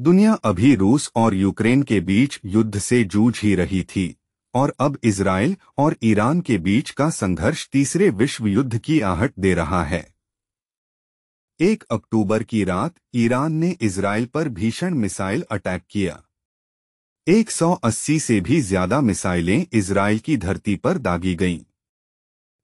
दुनिया अभी रूस और यूक्रेन के बीच युद्ध से जूझ ही रही थी और अब इजराइल और ईरान के बीच का संघर्ष तीसरे विश्व युद्ध की आहट दे रहा है। 1 अक्टूबर की रात ईरान ने इजराइल पर भीषण मिसाइल अटैक किया। 180 से भी ज्यादा मिसाइलें इजराइल की धरती पर दागी गईं।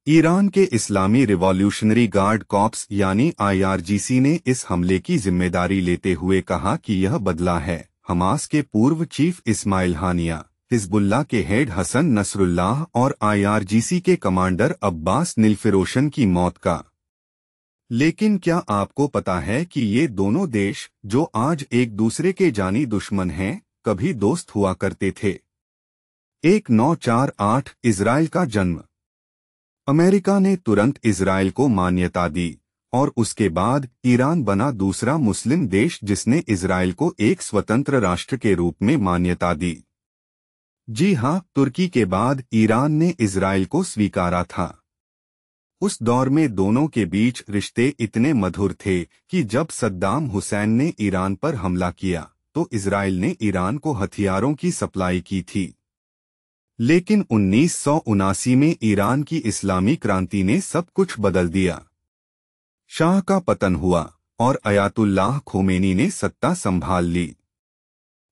ईरान के इस्लामी रिवॉल्यूशनरी गार्ड कॉर्प्स यानी IRGC ने इस हमले की जिम्मेदारी लेते हुए कहा कि यह बदला है हमास के पूर्व चीफ इस्माइल हानिया, हिजबुल्लाह के हेड हसन नसरुल्लाह और IRGC के कमांडर अब्बास निलफिरोशन की मौत का। लेकिन क्या आपको पता है कि ये दोनों देश, जो आज एक दूसरे के जानी दुश्मन हैं, कभी दोस्त हुआ करते थे। 1948 इजराइल का जन्म। अमेरिका ने तुरंत इजराइल को मान्यता दी और उसके बाद ईरान बना दूसरा मुस्लिम देश जिसने इजराइल को एक स्वतंत्र राष्ट्र के रूप में मान्यता दी। जी हां, तुर्की के बाद ईरान ने इजराइल को स्वीकारा था। उस दौर में दोनों के बीच रिश्ते इतने मधुर थे कि जब सद्दाम हुसैन ने ईरान पर हमला किया तो इजराइल ने ईरान को हथियारों की सप्लाई की थी। लेकिन 1979 में ईरान की इस्लामी क्रांति ने सब कुछ बदल दिया। शाह का पतन हुआ और अयातुल्लाह खोमेनी ने सत्ता संभाल ली।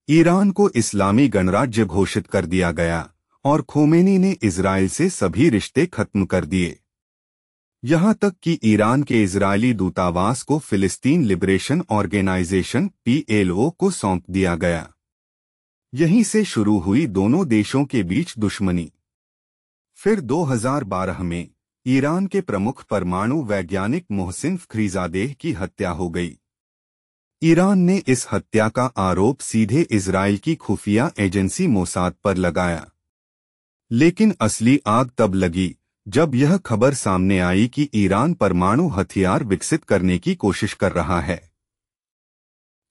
ईरान को इस्लामी गणराज्य घोषित कर दिया गया और खोमेनी ने इजराइल से सभी रिश्ते खत्म कर दिए। यहां तक कि ईरान के इजरायली दूतावास को फिलिस्तीन लिबरेशन ऑर्गेनाइजेशन PLO को सौंप दिया गया। यहीं से शुरू हुई दोनों देशों के बीच दुश्मनी। फिर 2012 में ईरान के प्रमुख परमाणु वैज्ञानिक मोहसिन फखरीजादेह की हत्या हो गई। ईरान ने इस हत्या का आरोप सीधे इजराइल की खुफिया एजेंसी मोसाद पर लगाया। लेकिन असली आग तब लगी जब यह खबर सामने आई कि ईरान परमाणु हथियार विकसित करने की कोशिश कर रहा है।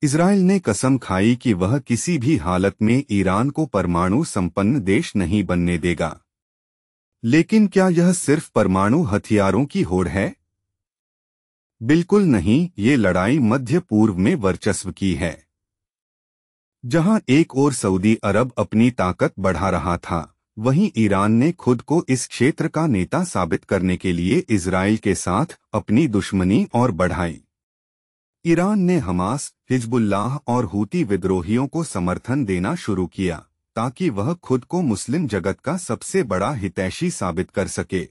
इजराइल ने कसम खाई कि वह किसी भी हालत में ईरान को परमाणु संपन्न देश नहीं बनने देगा। लेकिन क्या यह सिर्फ परमाणु हथियारों की होड़ है? बिल्कुल नहीं, ये लड़ाई मध्य पूर्व में वर्चस्व की है। जहां एक ओर सऊदी अरब अपनी ताकत बढ़ा रहा था, वहीं ईरान ने खुद को इस क्षेत्र का नेता साबित करने के लिए इजराइल के साथ अपनी दुश्मनी और बढ़ाई। ईरान ने हमास, हिजबुल्लाह और हूती विद्रोहियों को समर्थन देना शुरू किया ताकि वह खुद को मुस्लिम जगत का सबसे बड़ा हितैषी साबित कर सके।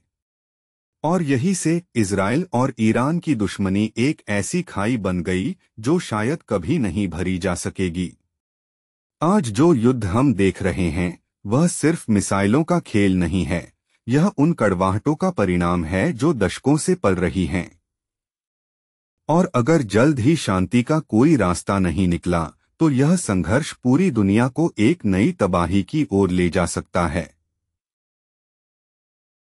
और यही से इजराइल और ईरान की दुश्मनी एक ऐसी खाई बन गई जो शायद कभी नहीं भरी जा सकेगी। आज जो युद्ध हम देख रहे हैं वह सिर्फ मिसाइलों का खेल नहीं है, यह उन कड़वाहटों का परिणाम है जो दशकों से पल रही हैं। और अगर जल्द ही शांति का कोई रास्ता नहीं निकला तो यह संघर्ष पूरी दुनिया को एक नई तबाही की ओर ले जा सकता है।